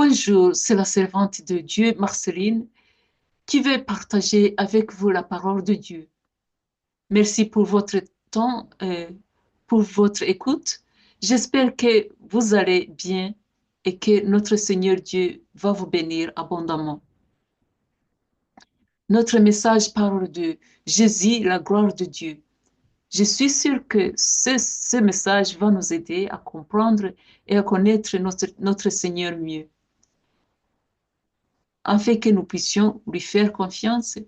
Bonjour, c'est la servante de Dieu, Marceline, qui veut partager avec vous la parole de Dieu. Merci pour votre temps, pour votre écoute. J'espère que vous allez bien et que notre Seigneur Dieu va vous bénir abondamment. Notre message parle de Jésus, la gloire de Dieu. Je suis sûre que ce message va nous aider à comprendre et à connaître notre Seigneur mieux, afin que nous puissions lui faire confiance,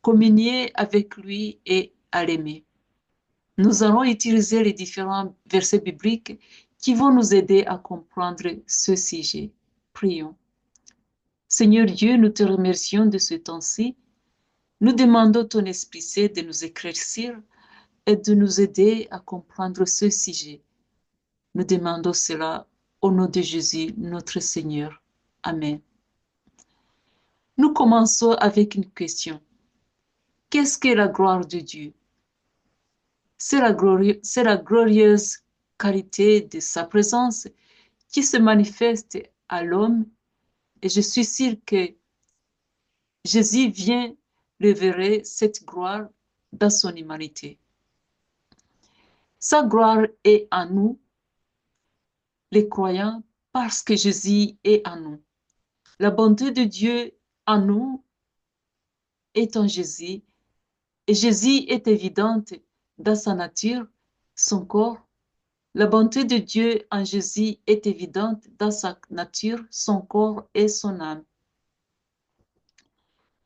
communier avec lui et à l'aimer. Nous allons utiliser les différents versets bibliques qui vont nous aider à comprendre ce sujet. Prions. Seigneur Dieu, nous te remercions de ce temps-ci. Nous demandons ton Esprit Saint de nous éclaircir et de nous aider à comprendre ce sujet. Nous demandons cela au nom de Jésus, notre Seigneur. Amen. Nous commençons avec une question. Qu'est-ce que la gloire de Dieu? C'est la glorieuse qualité de sa présence qui se manifeste à l'homme, et je suis sûre que Jésus vient révéler cette gloire dans son humanité. Sa gloire est en nous, les croyants, parce que Jésus est en nous. La bonté de Dieu en nous est en Jésus, et Jésus est évidente dans sa nature, son corps. La bonté de Dieu en Jésus est évidente dans sa nature, son corps et son âme.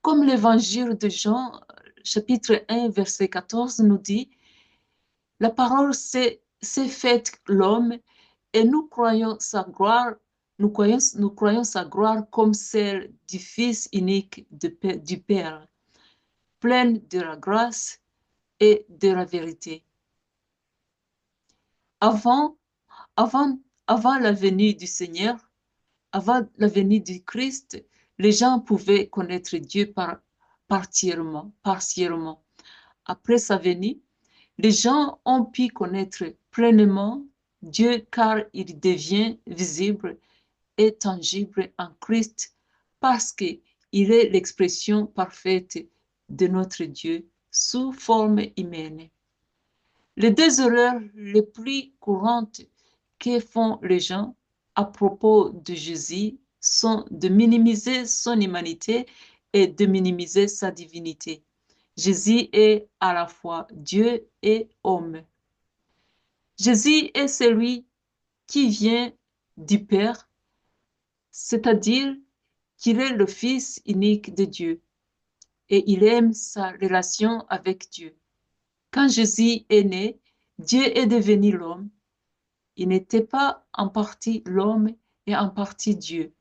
Comme l'évangile de Jean, chapitre 1, verset 14 nous dit, la parole s'est faite l'homme et nous croyons sa gloire, nous croyons sa gloire comme celle du Fils unique du Père, pleine de la grâce et de la vérité. Avant, avant, avant la venue du Seigneur, avant la venue du Christ, les gens pouvaient connaître Dieu partiellement. Après sa venue, les gens ont pu connaître pleinement Dieu car il devient visible et tangible en Christ parce qu'il est l'expression parfaite de notre Dieu sous forme humaine. Les deux erreurs les plus courantes que font les gens à propos de Jésus sont de minimiser son humanité et de minimiser sa divinité. Jésus est à la fois Dieu et homme. Jésus est celui qui vient du Père, c'est-à-dire qu'il est le Fils unique de Dieu et il aime sa relation avec Dieu. Quand Jésus est né, Dieu est devenu l'homme. Il n'était pas en partie l'homme et en partie Dieu.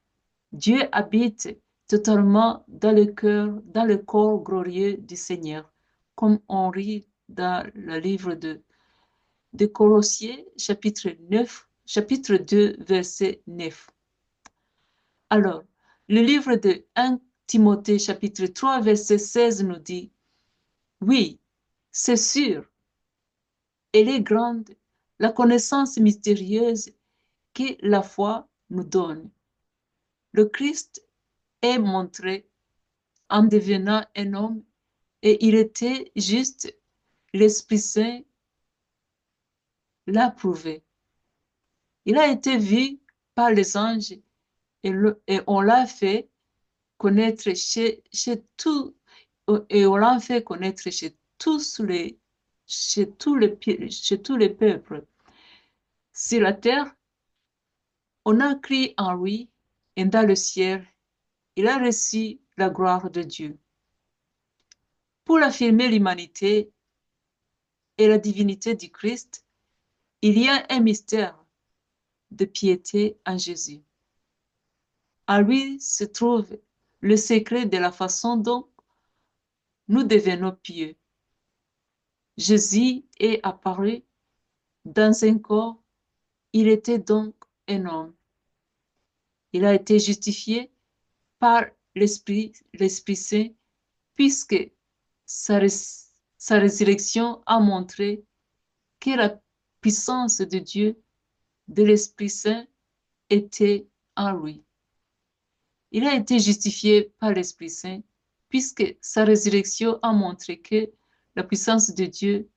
Dieu habite totalement dans le cœur, dans le corps glorieux du Seigneur, comme on lit dans le livre de Colossiens, chapitre 2, verset 9. Alors, le livre de 1 Timothée, chapitre 3, verset 16 nous dit, oui, c'est sûr, elle est grande, la connaissance mystérieuse que la foi nous donne. Le Christ est montré en devenant un homme et il était juste, l'Esprit Saint l'a prouvé. Il a été vu par les anges et on l'a fait connaître chez tout, et on l'a fait connaître chez tous les peuples. Sur la terre, on a crié en lui et dans le ciel, il a reçu la gloire de Dieu. Pour affirmer l'humanité et la divinité du Christ, il y a un mystère de piété en Jésus. En lui se trouve le secret de la façon dont nous devenons pieux. Jésus est apparu dans un corps, il était donc un homme. Il a été justifié par l'Esprit Saint, puisque sa résurrection a montré que la puissance de Dieu, de l'Esprit Saint, était en lui. Il a été justifié par l'Esprit Saint, puisque sa résurrection a montré que la puissance de Dieu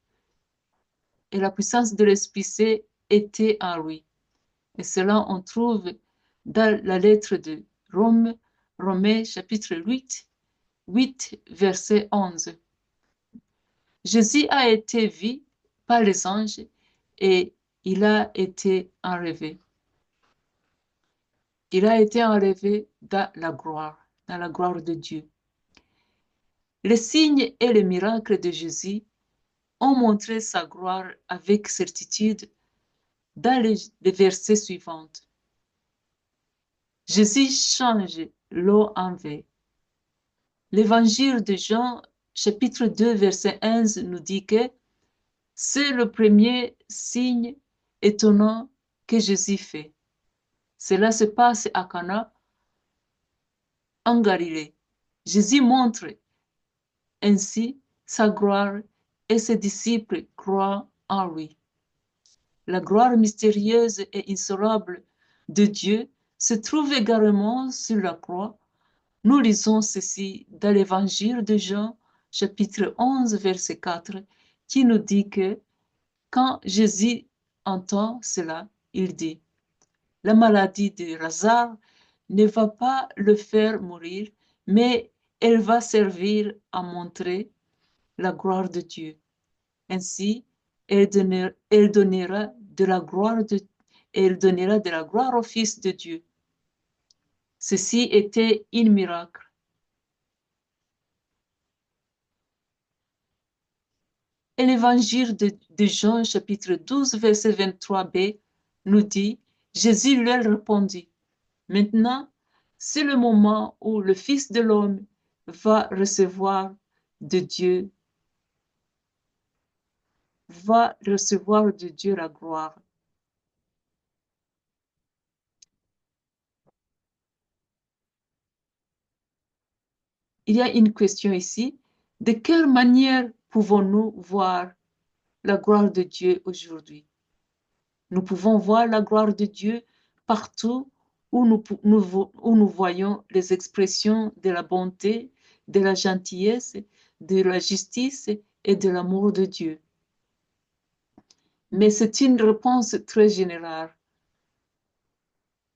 et la puissance de l'Esprit Saint étaient en lui. Et cela, on trouve dans la lettre de Romains chapitre 8, verset 11. Jésus a été vu par les anges et il a été enlevé. Il a été enlevé dans la gloire de Dieu. Les signes et les miracles de Jésus ont montré sa gloire avec certitude dans les versets suivants. Jésus change l'eau en vin. L'évangile de Jean, chapitre 2, verset 11, nous dit que c'est le premier signe étonnant que Jésus fait. Cela se passe à Cana, en Galilée. Jésus montre ainsi sa gloire et ses disciples croient en lui. La gloire mystérieuse et insondable de Dieu se trouve également sur la croix. Nous lisons ceci dans l'évangile de Jean, chapitre 11, verset 4, qui nous dit que quand Jésus entend cela, il dit, la maladie de Lazare ne va pas le faire mourir, mais elle va servir à montrer la gloire de Dieu. Ainsi, elle donnera de la gloire au Fils de Dieu. Ceci était un miracle. Et l'évangile de Jean, chapitre 12, verset 23b, nous dit, Jésus leur répondit, maintenant, c'est le moment où le Fils de l'homme va recevoir de Dieu la gloire. Il y a une question ici. De quelle manière pouvons-nous voir la gloire de Dieu aujourd'hui? Nous pouvons voir la gloire de Dieu partout où nous voyons les expressions de la bonté, de la gentillesse, de la justice et de l'amour de Dieu. Mais c'est une réponse très générale.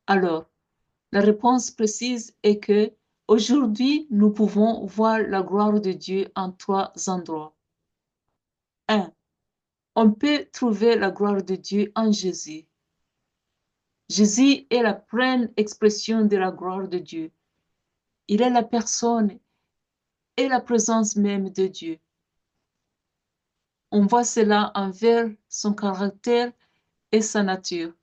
Alors, la réponse précise est que aujourd'hui, nous pouvons voir la gloire de Dieu en 3 endroits. 1. On peut trouver la gloire de Dieu en Jésus. Jésus est la pleine expression de la gloire de Dieu. Il est la personne et la présence même de Dieu. On voit cela envers son caractère et sa nature.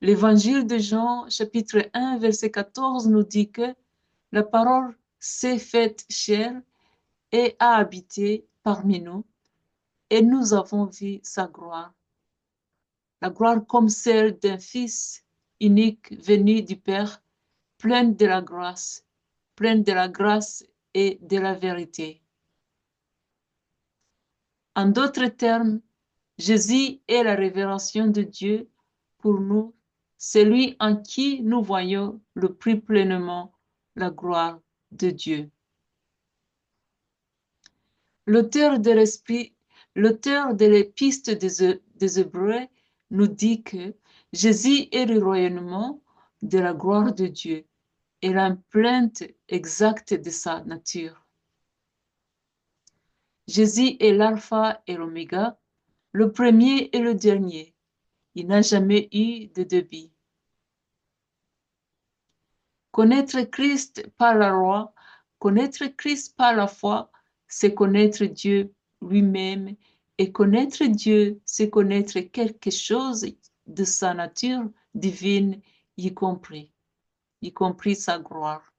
L'évangile de Jean, chapitre 1, verset 14, nous dit que la parole s'est faite chair et a habité parmi nous, et nous avons vu sa gloire. La gloire comme celle d'un Fils unique venu du Père, plein de la grâce et de la vérité. En d'autres termes, Jésus est la révélation de Dieu pour nous, celui en qui nous voyons le plus pleinement la gloire de Dieu. L'auteur de l'Épître des Hébreux nous dit que Jésus est le rayonnement de la gloire de Dieu et l'empreinte exacte de sa nature. Jésus est l'alpha et l'oméga, le premier et le dernier. Il n'a jamais eu de début. Connaître Christ par la loi, connaître Christ par la foi, c'est connaître Dieu lui-même, et connaître Dieu, c'est connaître quelque chose de sa nature divine, y compris sa gloire.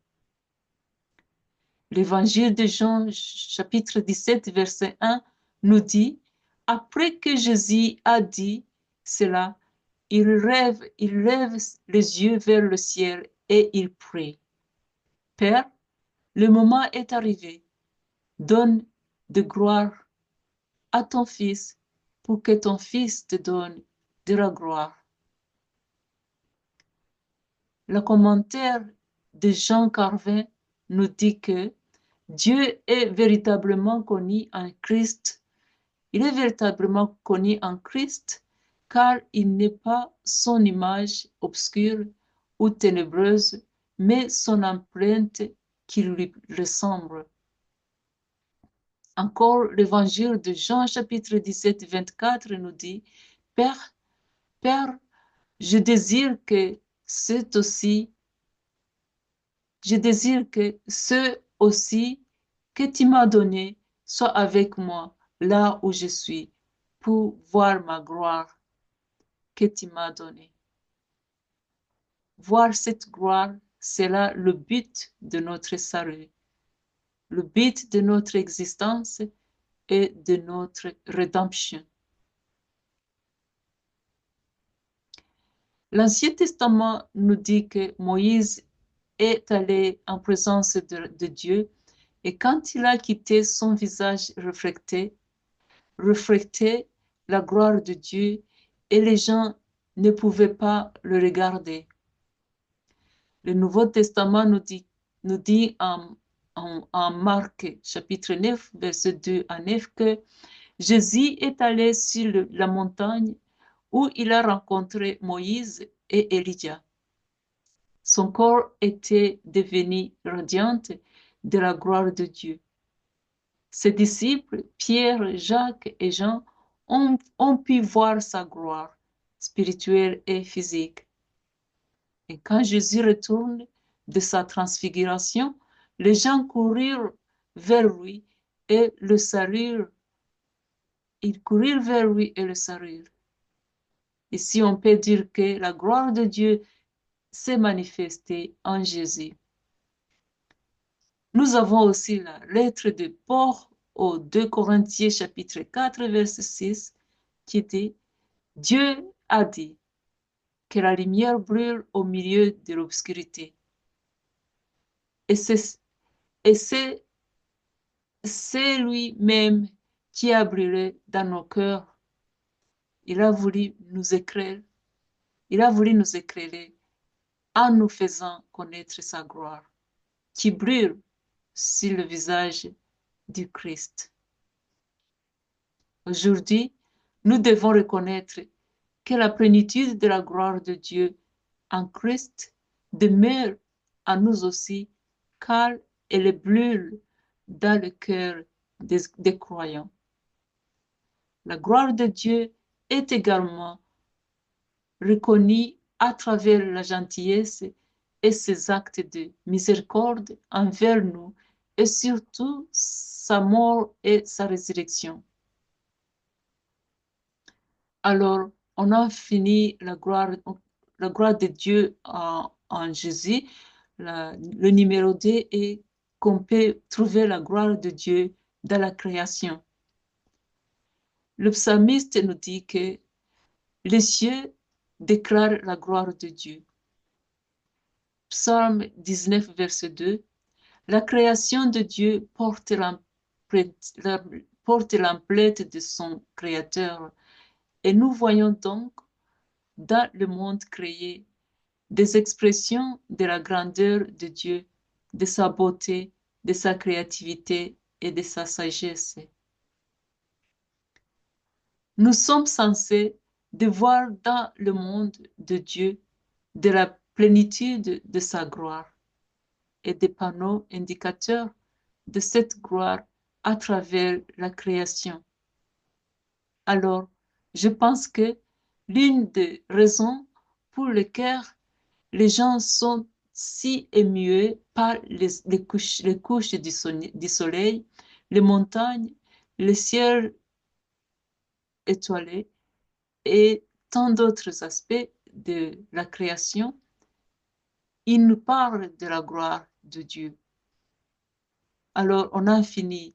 L'évangile de Jean, chapitre 17, verset 1, nous dit, après que Jésus a dit cela, il lève les yeux vers le ciel et il prie. Père, le moment est arrivé. Donne de gloire à ton Fils pour que ton Fils te donne de la gloire. Le commentaire de Jean Calvin nous dit que Dieu est véritablement connu en Christ. Il est véritablement connu en Christ car il n'est pas son image obscure ou ténébreuse, mais son empreinte qui lui ressemble. Encore, l'évangile de Jean, chapitre 17, 24, nous dit, Père, Père, je désire que ceux aussi, que tu m'as donné soient avec moi là où je suis pour voir ma gloire que tu m'as donnée. Voir cette gloire, c'est là le but de notre salut, le but de notre existence et de notre rédemption. L'Ancien Testament nous dit que Moïse est allé en présence de Dieu et quand il a quitté, son visage reflétait la gloire de Dieu et les gens ne pouvaient pas le regarder. Le Nouveau Testament nous dit en Marc chapitre 9, verset 2 à 9 que Jésus est allé sur la montagne où il a rencontré Moïse et Élie. Son corps était devenu radiant de la gloire de Dieu. Ses disciples, Pierre, Jacques et Jean, ont pu voir sa gloire spirituelle et physique. Et quand Jésus retourne de sa transfiguration, les gens courirent vers lui et le saluèrent. Ils courirent vers lui et le saluèrent. Ici, on peut dire que la gloire de Dieu s'est manifestée en Jésus. Nous avons aussi la lettre de Paul aux 2 Corinthiens chapitre 4 verset 6 qui dit « Dieu a dit que la lumière brûle au milieu de l'obscurité. Et c'est lui-même qui a brûlé dans nos cœurs. Il a voulu nous éclairer en nous faisant connaître sa gloire, qui brûle sur le visage du Christ. Aujourd'hui, nous devons reconnaître que la plénitude de la gloire de Dieu en Christ demeure en nous aussi, car elle brûle dans le cœur des croyants. La gloire de Dieu est également reconnue à travers la gentillesse et ses actes de miséricorde envers nous et surtout sa mort et sa résurrection. Alors, on a fini la gloire de Dieu en Jésus, le numéro 2 est qu'on peut trouver la gloire de Dieu dans la création. Le psalmiste nous dit que les cieux déclarent la gloire de Dieu. Psaume 19, verset 2. La création de Dieu porte l'empreinte de son Créateur. Et nous voyons donc dans le monde créé des expressions de la grandeur de Dieu, de sa beauté, de sa créativité et de sa sagesse. Nous sommes censés de voir dans le monde de Dieu de la plénitude de sa gloire et des panneaux indicateurs de cette gloire à travers la création. Alors, je pense que l'une des raisons pour lesquelles les gens sont si émués par les couches du soleil, les montagnes, le ciel étoilé et tant d'autres aspects de la création, ils nous parlent de la gloire de Dieu. Alors, on a fini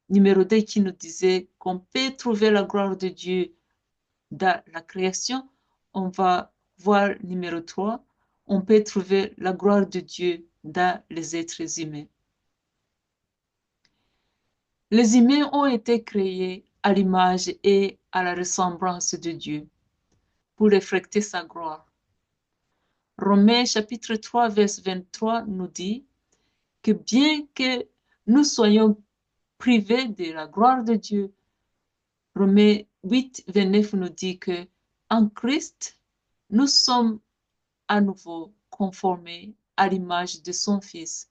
numéro 2 qui nous disait qu'on peut trouver la gloire de Dieu dans la création. On va voir numéro 3, on peut trouver la gloire de Dieu dans les êtres humains. Les humains ont été créés à l'image et à la ressemblance de Dieu pour refléter sa gloire. Romains chapitre 3, verset 23 nous dit que bien que nous soyons privés de la gloire de Dieu, Romains 8, 29 nous dit que en Christ, nous sommes à nouveau conformés à l'image de son Fils.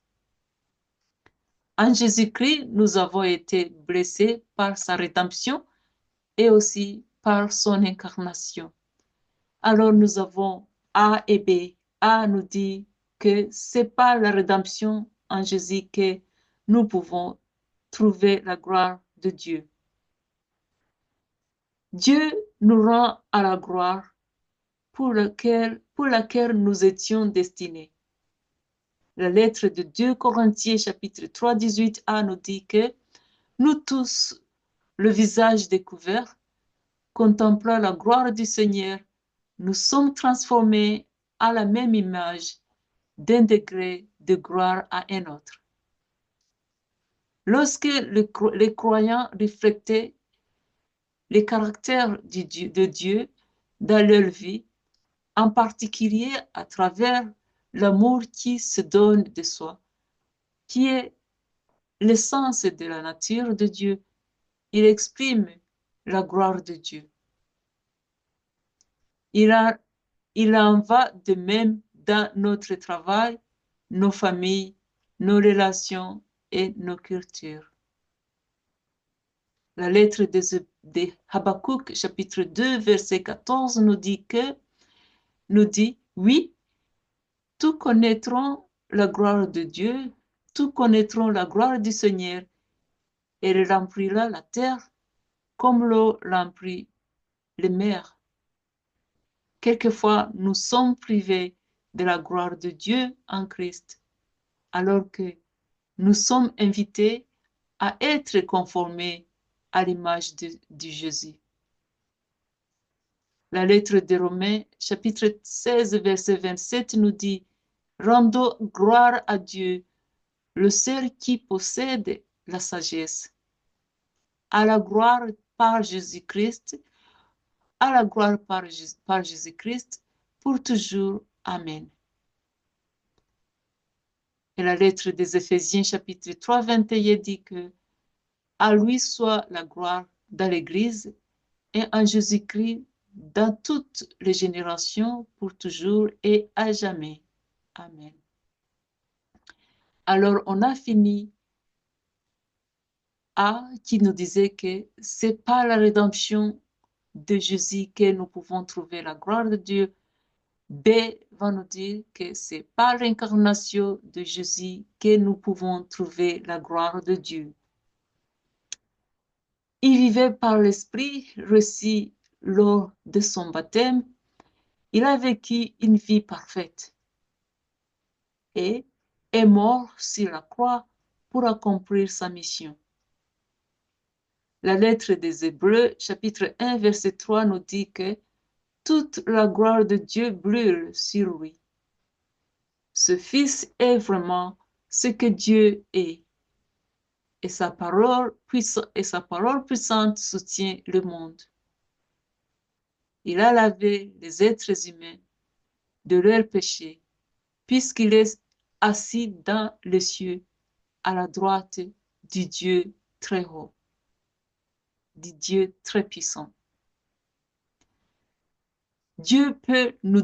En Jésus-Christ, nous avons été blessés par sa rédemption et aussi par son incarnation. Alors nous avons A et B. A nous dit que c'est par la rédemption en Jésus que nous pouvons trouver la gloire de Dieu. Dieu nous rend à la gloire pour laquelle nous étions destinés. La lettre de 2 Corinthiens chapitre 3, 18a nous dit que nous tous, le visage découvert, contemplant la gloire du Seigneur, nous sommes transformés à la même image d'un degré de gloire à un autre. Lorsque les croyants reflétaient les caractères de Dieu dans leur vie, en particulier à travers l'amour qui se donne de soi, qui est l'essence de la nature de Dieu, il exprime la gloire de Dieu. Il en va de même dans notre travail, nos familles, nos relations et nos cultures. La lettre de Habakkuk, chapitre 2, verset 14, nous dit, oui, tous connaîtront la gloire de Dieu, tous connaîtront la gloire du Seigneur, et il remplira la terre comme l'eau remplit les mers. Quelquefois, nous sommes privés de la gloire de Dieu en Christ, alors que nous sommes invités à être conformés à l'image de Jésus. La lettre de Romains, chapitre 16, verset 27 nous dit, rendons gloire à Dieu, le seul qui possède la sagesse. À la gloire par Jésus-Christ, à la gloire par Jésus-Christ, pour toujours. Amen. Et la lettre des Éphésiens, chapitre 3, 21 dit que à lui soit la gloire dans l'Église et en Jésus-Christ dans toutes les générations, pour toujours et à jamais. Amen. Alors, on a fini A qui nous disait que c'est par la rédemption de Jésus que nous pouvons trouver la gloire de Dieu. B va nous dire que c'est par l'incarnation de Jésus que nous pouvons trouver la gloire de Dieu. Il vivait par l'Esprit reçu lors de son baptême. Il a vécu une vie parfaite et est mort sur la croix pour accomplir sa mission. La lettre des Hébreux, chapitre 1, verset 3, nous dit que toute la gloire de Dieu brûle sur lui. Ce Fils est vraiment ce que Dieu est, et sa parole puissante soutient le monde. Il a lavé les êtres humains de leurs péchés, puisqu'il est assis dans les cieux, à la droite du Dieu très haut, du Dieu très puissant. Dieu peut nous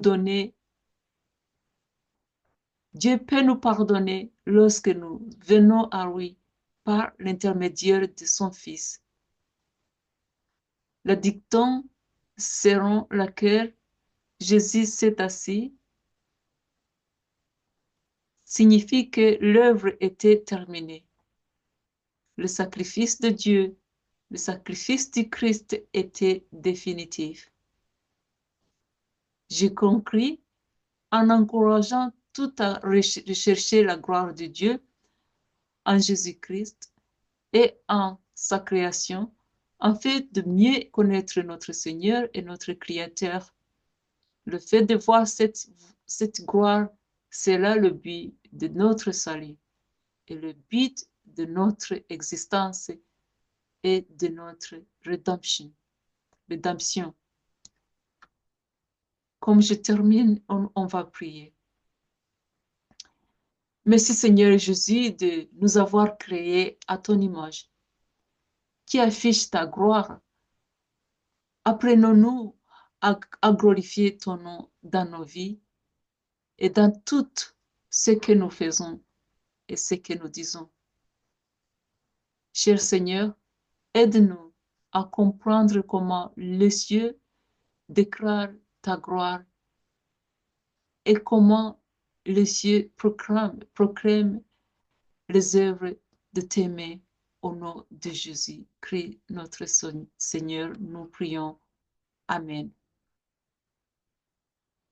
pardonner lorsque nous venons à lui par l'intermédiaire de son Fils. Le dicton selon lequel Jésus s'est assis signifie que l'œuvre était terminée. Le sacrifice de Dieu, le sacrifice du Christ était définitif. J'ai conclu en encourageant tout à rechercher la gloire de Dieu en Jésus-Christ et en sa création, afin de mieux connaître notre Seigneur et notre Créateur. Le fait de voir cette gloire, c'est là le but de notre salut et le but de notre existence et de notre rédemption. Comme je termine, on va prier. Merci Seigneur Jésus de nous avoir créés à ton image, qui affiche ta gloire. Apprenons-nous à glorifier ton nom dans nos vies et dans tout ce que nous faisons et ce que nous disons. Cher Seigneur, aide-nous à comprendre comment les cieux déclarent ta gloire et comment les cieux proclament les œuvres de tes mains. Au nom de Jésus-Christ, notre Seigneur, nous prions. Amen.